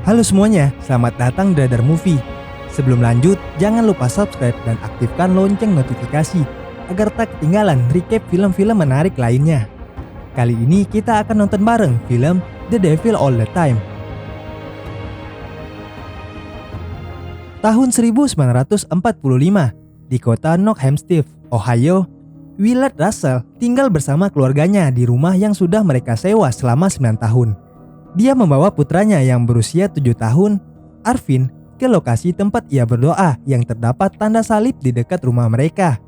Halo semuanya, selamat datang di Radar Movie. Sebelum lanjut, jangan lupa subscribe dan aktifkan lonceng notifikasi agar tak ketinggalan recap film-film menarik lainnya. Kali ini kita akan nonton bareng film The Devil All the Time. Tahun 1945, di kota Knockhamstiff, Ohio, Willard Russell tinggal bersama keluarganya di rumah yang sudah mereka sewa selama 9 tahun. Dia membawa putranya yang berusia 7 tahun, Arvin, ke lokasi tempat ia berdoa yang terdapat tanda salib di dekat rumah mereka.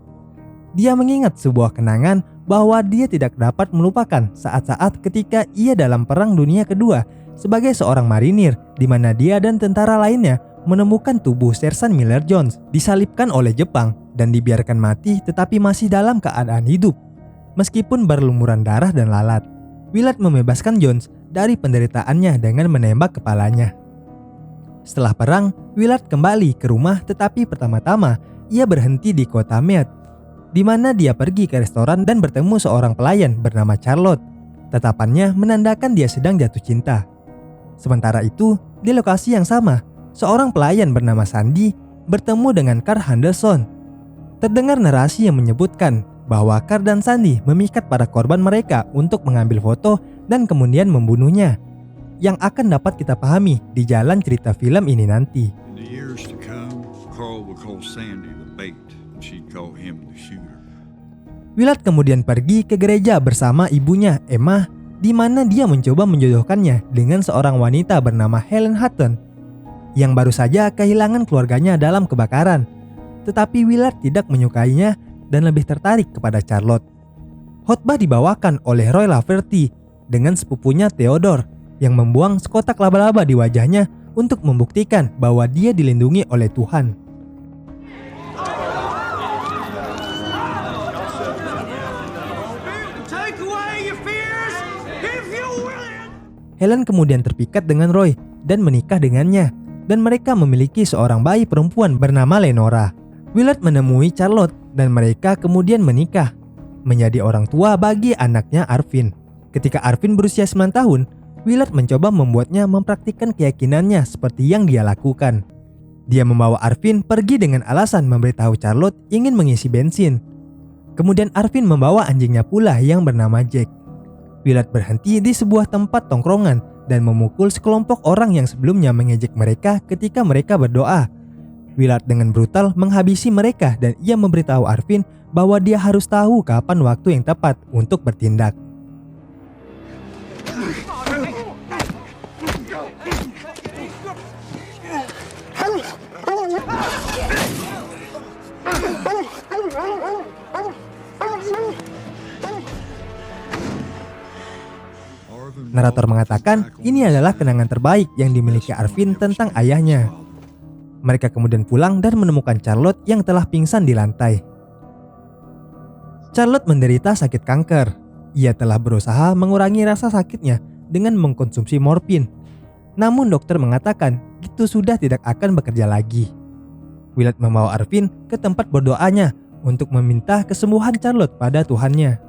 Dia mengingat sebuah kenangan bahwa dia tidak dapat melupakan saat-saat ketika ia dalam Perang Dunia Kedua sebagai seorang marinir, di mana dia dan tentara lainnya menemukan tubuh Sersan Miller Jones disalibkan oleh Jepang dan dibiarkan mati tetapi masih dalam keadaan hidup. Meskipun berlumuran darah dan lalat, Willard membebaskan Jones dari penderitaannya dengan menembak kepalanya. Setelah perang, Willard kembali ke rumah tetapi pertama-tama ia berhenti di kota Meath, di mana dia pergi ke restoran dan bertemu seorang pelayan bernama Charlotte. Tatapannya menandakan dia sedang jatuh cinta. Sementara itu, di lokasi yang sama, seorang pelayan bernama Sandy bertemu dengan Carl Henderson. Terdengar narasi yang menyebutkan bahwa Carl dan Sandy memikat para korban mereka untuk mengambil foto dan kemudian membunuhnya, yang akan dapat kita pahami di jalan cerita film ini nanti. Willard kemudian pergi ke gereja bersama ibunya, Emma, di mana dia mencoba menjodohkannya dengan seorang wanita bernama Helen Hutton, yang baru saja kehilangan keluarganya dalam kebakaran. Tetapi Willard tidak menyukainya dan lebih tertarik kepada Charlotte. Khotbah dibawakan oleh Roy Laverty dengan sepupunya Theodore yang membuang sekotak laba-laba di wajahnya untuk membuktikan bahwa dia dilindungi oleh Tuhan. Helen kemudian terpikat dengan Roy dan menikah dengannya, dan mereka memiliki seorang bayi perempuan bernama Lenora. Willard menemui Charlotte dan mereka kemudian menikah, menjadi orang tua bagi anaknya Arvin. Ketika Arvin berusia 9 tahun, Willard mencoba membuatnya mempraktikkan keyakinannya seperti yang dia lakukan. Dia membawa Arvin pergi dengan alasan memberitahu Charlotte ingin mengisi bensin. Kemudian Arvin membawa anjingnya pula yang bernama Jack. Willard berhenti di sebuah tempat tongkrongan dan memukul sekelompok orang yang sebelumnya mengejek mereka ketika mereka berdoa. Willard dengan brutal menghabisi mereka dan ia memberitahu Arvin bahwa dia harus tahu kapan waktu yang tepat untuk bertindak. Narator mengatakan ini adalah kenangan terbaik yang dimiliki Arvin tentang ayahnya. Mereka kemudian pulang dan menemukan Charlotte yang telah pingsan di lantai. Charlotte menderita sakit kanker. Ia telah berusaha mengurangi rasa sakitnya dengan mengkonsumsi morfin. Namun dokter mengatakan itu sudah tidak akan bekerja lagi. Willard membawa Arvin ke tempat berdoanya untuk meminta kesembuhan Charlotte pada Tuhannya.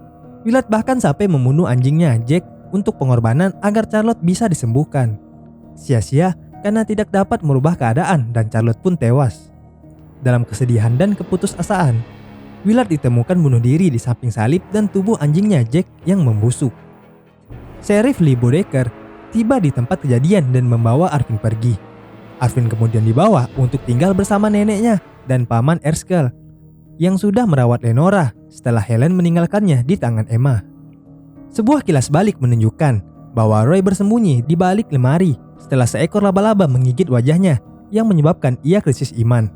Willard bahkan sampai membunuh anjingnya Jack untuk pengorbanan agar Charlotte bisa disembuhkan. Sia-sia karena tidak dapat merubah keadaan dan Charlotte pun tewas. Dalam kesedihan dan keputusasaan, Willard ditemukan bunuh diri di samping salib dan tubuh anjingnya Jack yang membusuk. Sheriff Lee Bodecker tiba di tempat kejadian dan membawa Arvin pergi. Arvin kemudian dibawa untuk tinggal bersama neneknya dan paman Erskine yang sudah merawat Lenora setelah Helen meninggalkannya di tangan Emma. Sebuah kilas balik menunjukkan bahwa Roy bersembunyi di balik lemari setelah seekor laba-laba menggigit wajahnya yang menyebabkan ia krisis iman.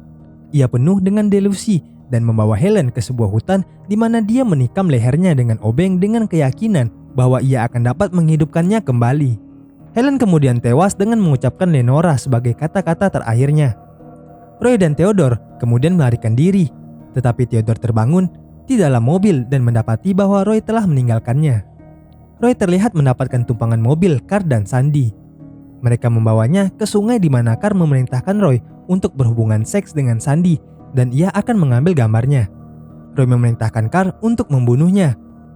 Ia penuh dengan delusi dan membawa Helen ke sebuah hutan di mana dia menikam lehernya dengan obeng dengan keyakinan bahwa ia akan dapat menghidupkannya kembali. Helen kemudian tewas dengan mengucapkan Lenora sebagai kata-kata terakhirnya. Roy dan Theodore kemudian melarikan diri, tetapi Theodore terbangun di dalam mobil dan mendapati bahwa Roy telah meninggalkannya. Roy terlihat mendapatkan tumpangan mobil Carl dan Sandy. Mereka membawanya ke sungai di mana Carl memerintahkan Roy untuk berhubungan seks dengan Sandy dan ia akan mengambil gambarnya. Roy memerintahkan Carl untuk membunuhnya.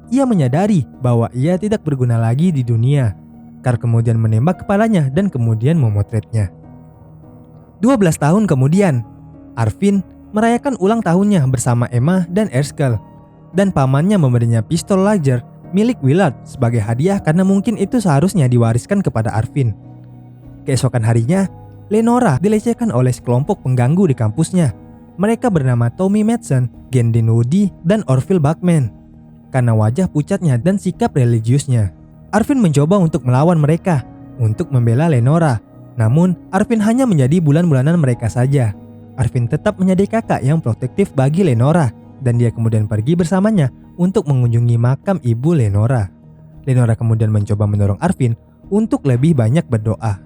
Ia menyadari bahwa ia tidak berguna lagi di dunia. Carl kemudian menembak kepalanya dan kemudian memotretnya. 12 tahun kemudian, Arvin merayakan ulang tahunnya bersama Emma dan Erskine, dan pamannya memberinya pistol laser milik Willard sebagai hadiah karena mungkin itu seharusnya diwariskan kepada Arvin. Keesokan harinya, Lenora dilecehkan oleh sekelompok pengganggu di kampusnya. Mereka bernama Tommy Madsen, Gen Dinwiddie, dan Orville Bachman. Karena wajah pucatnya dan sikap religiusnya, Arvin mencoba untuk melawan mereka untuk membela Lenora. Namun, Arvin hanya menjadi bulan-bulanan mereka saja. Arvin tetap menjadi kakak yang protektif bagi Lenora, dan dia kemudian pergi bersamanya untuk mengunjungi makam ibu Lenora. Lenora kemudian mencoba mendorong Arvin untuk lebih banyak berdoa.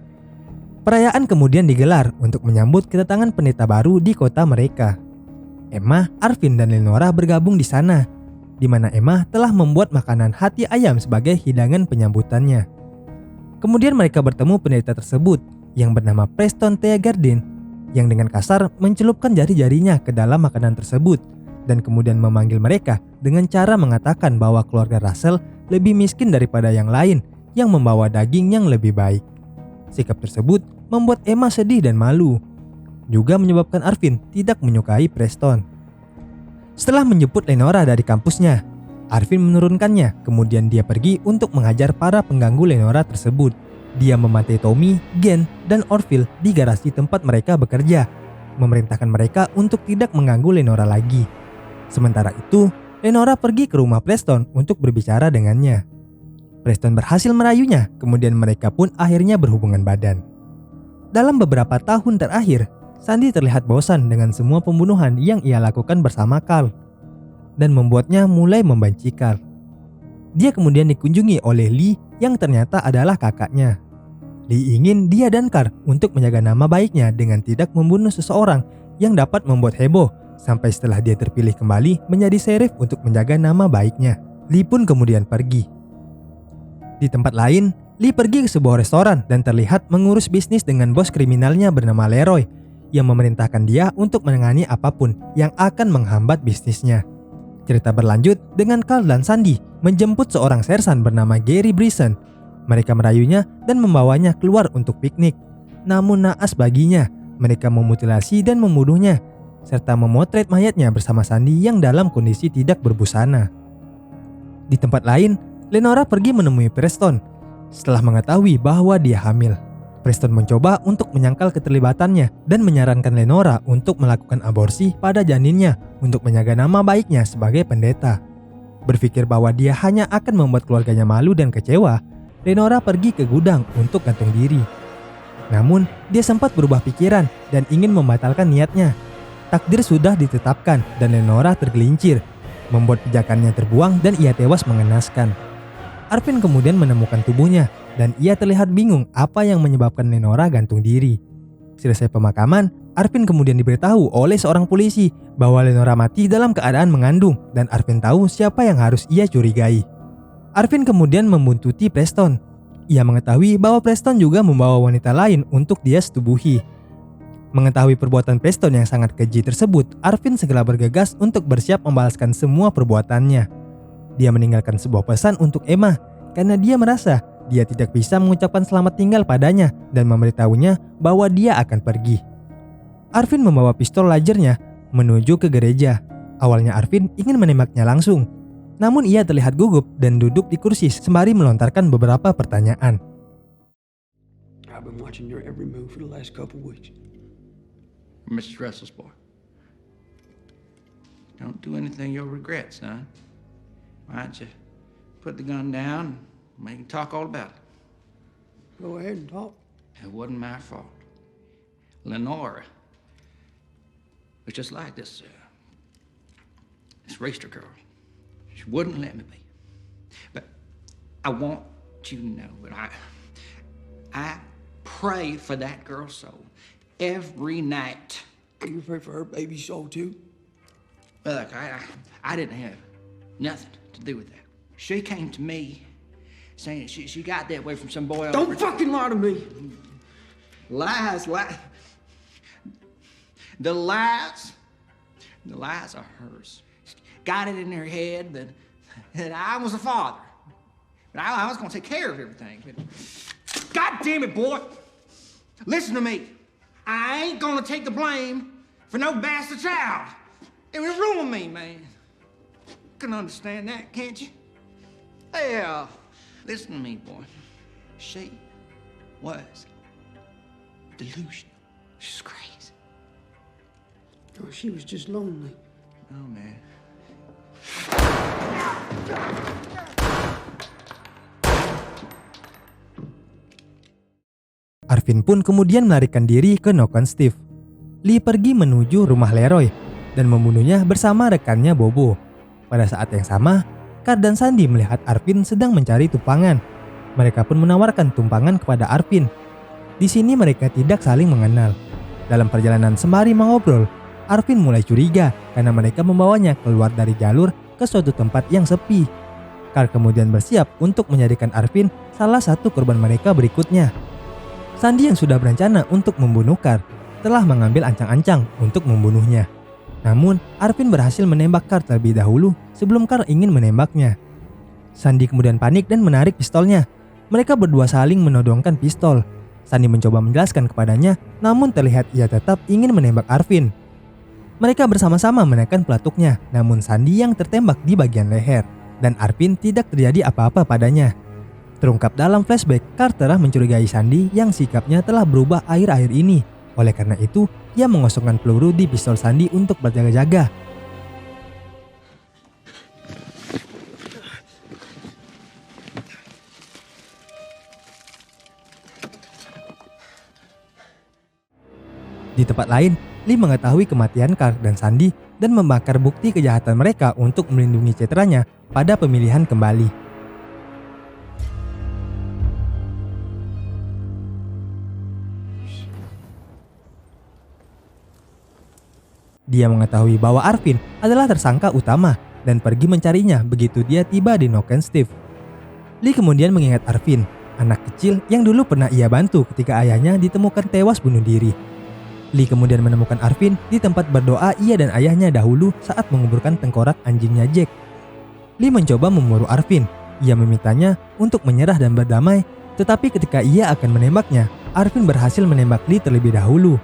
Perayaan kemudian digelar untuk menyambut kedatangan pendeta baru di kota mereka. Emma, Arvin, dan Lenora bergabung di sana, di mana Emma telah membuat makanan hati ayam sebagai hidangan penyambutannya. Kemudian mereka bertemu pendeta tersebut yang bernama Preston Teagarden, yang dengan kasar mencelupkan jari-jarinya ke dalam makanan tersebut dan kemudian memanggil mereka dengan cara mengatakan bahwa keluarga Russell lebih miskin daripada yang lain yang membawa daging yang lebih baik. Sikap tersebut membuat Emma sedih dan malu, juga menyebabkan Arvin tidak menyukai Preston. Setelah menjemput Lenora dari kampusnya, Arvin menurunkannya, kemudian dia pergi untuk menghajar para pengganggu Lenora tersebut. Dia memantai Tommy, Gen, dan Orville di garasi tempat mereka bekerja, memerintahkan mereka untuk tidak mengganggu Lenora lagi. Sementara itu, Lenora pergi ke rumah Preston untuk berbicara dengannya. Preston berhasil merayunya, kemudian mereka pun akhirnya berhubungan badan. Dalam beberapa tahun terakhir, Sandy terlihat bosan dengan semua pembunuhan yang ia lakukan bersama Carl, dan membuatnya mulai membenci Carl. Dia kemudian dikunjungi oleh Lee yang ternyata adalah kakaknya. Lee ingin dia dan Carl untuk menjaga nama baiknya dengan tidak membunuh seseorang yang dapat membuat heboh, sampai setelah dia terpilih kembali menjadi sheriff untuk menjaga nama baiknya. Lee pun kemudian pergi. Di tempat lain, Lee pergi ke sebuah restoran dan terlihat mengurus bisnis dengan bos kriminalnya bernama Leroy, yang memerintahkan dia untuk menangani apapun yang akan menghambat bisnisnya. Cerita berlanjut dengan Carl dan Sandy menjemput seorang sersan bernama Gary Bryson. Mereka merayunya dan membawanya keluar untuk piknik. Namun naas baginya, mereka memutilasi dan membunuhnya, serta memotret mayatnya bersama Sandy yang dalam kondisi tidak berbusana. Di tempat lain, Lenora pergi menemui Preston setelah mengetahui bahwa dia hamil. Preston mencoba untuk menyangkal keterlibatannya dan menyarankan Lenora untuk melakukan aborsi pada janinnya untuk menjaga nama baiknya sebagai pendeta. Berpikir bahwa dia hanya akan membuat keluarganya malu dan kecewa, Lenora pergi ke gudang untuk gantung diri. Namun, dia sempat berubah pikiran dan ingin membatalkan niatnya. Takdir sudah ditetapkan dan Lenora tergelincir, membuat pijakannya terbuang dan ia tewas mengenaskan. Arvin kemudian menemukan tubuhnya dan ia terlihat bingung apa yang menyebabkan Lenora gantung diri. Selesai pemakaman, Arvin kemudian diberitahu oleh seorang polisi bahwa Lenora mati dalam keadaan mengandung dan Arvin tahu siapa yang harus ia curigai. Arvin kemudian membuntuti Preston. Ia mengetahui bahwa Preston juga membawa wanita lain untuk dia setubuhi. Mengetahui perbuatan Preston yang sangat keji tersebut, Arvin segera bergegas untuk bersiap membalaskan semua perbuatannya. Dia meninggalkan sebuah pesan untuk Emma karena dia merasa dia tidak bisa mengucapkan selamat tinggal padanya dan memberitahunya bahwa dia akan pergi. Arvin membawa pistol lasernya menuju ke gereja. Awalnya Arvin ingin menembaknya langsung, namun ia terlihat gugup dan duduk di kursi sembari melontarkan beberapa pertanyaan. I've been watching your every move for the last couple weeks. Mr. Russell's boy. Don't do anything you'll regret, son. Why don't you put the gun down and we can talk all about it. Go ahead and talk. It wasn't my fault. Lenora was just like this Racer girl. She wouldn't let me be. But I want you to know that I pray for that girl's soul every night. You pray for her baby's soul too? Look, I didn't have nothing to do with that. She came to me saying she got that way from some boy. Don't fucking lie to me. Lies. The lies are hers. She got it in her head that I was a father. But I was going to take care of everything. But God damn it, boy. Listen to me. I ain't gonna take the blame for no bastard child. It would ruin me, man. You can understand that, can't you? Hell, listen to me, boy. She was delusional. She's crazy. Oh, she was just lonely. Oh, man. Arvin pun kemudian melarikan diri ke Noken Steve. Lee pergi menuju rumah Leroy dan membunuhnya bersama rekannya Bobo. Pada saat yang sama, Carl dan Sandy melihat Arvin sedang mencari tumpangan. Mereka pun menawarkan tumpangan kepada Arvin. Di sini mereka tidak saling mengenal. Dalam perjalanan sembari mengobrol, Arvin mulai curiga karena mereka membawanya keluar dari jalur ke suatu tempat yang sepi. Carl kemudian bersiap untuk menjadikan Arvin salah satu korban mereka berikutnya. Sandy yang sudah berencana untuk membunuh Carl telah mengambil ancang-ancang untuk membunuhnya. Namun, Arvin berhasil menembak Carl terlebih dahulu sebelum Carl ingin menembaknya. Sandy kemudian panik dan menarik pistolnya. Mereka berdua saling menodongkan pistol. Sandy mencoba menjelaskan kepadanya, namun terlihat ia tetap ingin menembak Arvin. Mereka bersama-sama menekan pelatuknya, namun Sandy yang tertembak di bagian leher, dan Arvin tidak terjadi apa-apa padanya. Terungkap dalam flashback, Carl telah mencurigai Sandy yang sikapnya telah berubah akhir-akhir ini. Oleh karena itu, ia mengosongkan peluru di pistol Sandy untuk berjaga-jaga. Di tempat lain, Lee mengetahui kematian Carl dan Sandy dan membakar bukti kejahatan mereka untuk melindungi citranya pada pemilihan kembali. Dia mengetahui bahwa Arvin adalah tersangka utama dan pergi mencarinya begitu dia tiba di Noken Steve. Lee kemudian mengingat Arvin, anak kecil yang dulu pernah ia bantu ketika ayahnya ditemukan tewas bunuh diri. Lee kemudian menemukan Arvin di tempat berdoa ia dan ayahnya dahulu saat menguburkan tengkorak anjingnya Jack. Lee mencoba memburu Arvin. Ia memintanya untuk menyerah dan berdamai, tetapi ketika ia akan menembaknya, Arvin berhasil menembak Lee terlebih dahulu.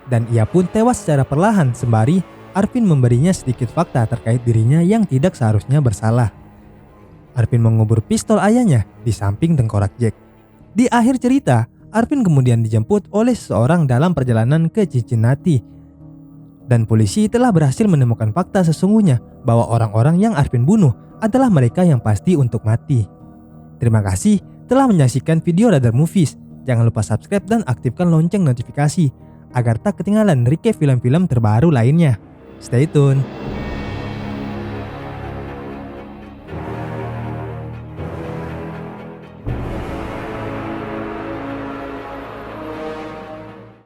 Dan ia pun tewas secara perlahan sembari Arvin memberinya sedikit fakta terkait dirinya yang tidak seharusnya bersalah. Arvin mengubur pistol ayahnya di samping tengkorak Jack. Di akhir cerita, Arvin kemudian dijemput oleh seseorang dalam perjalanan ke Cincinnati. Dan polisi telah berhasil menemukan fakta sesungguhnya bahwa orang-orang yang Arvin bunuh adalah mereka yang pasti untuk mati. Terima kasih telah menyaksikan video Radar Movies. Jangan lupa subscribe dan aktifkan lonceng notifikasi agar tak ketinggalan recap film-film terbaru lainnya. Stay tune.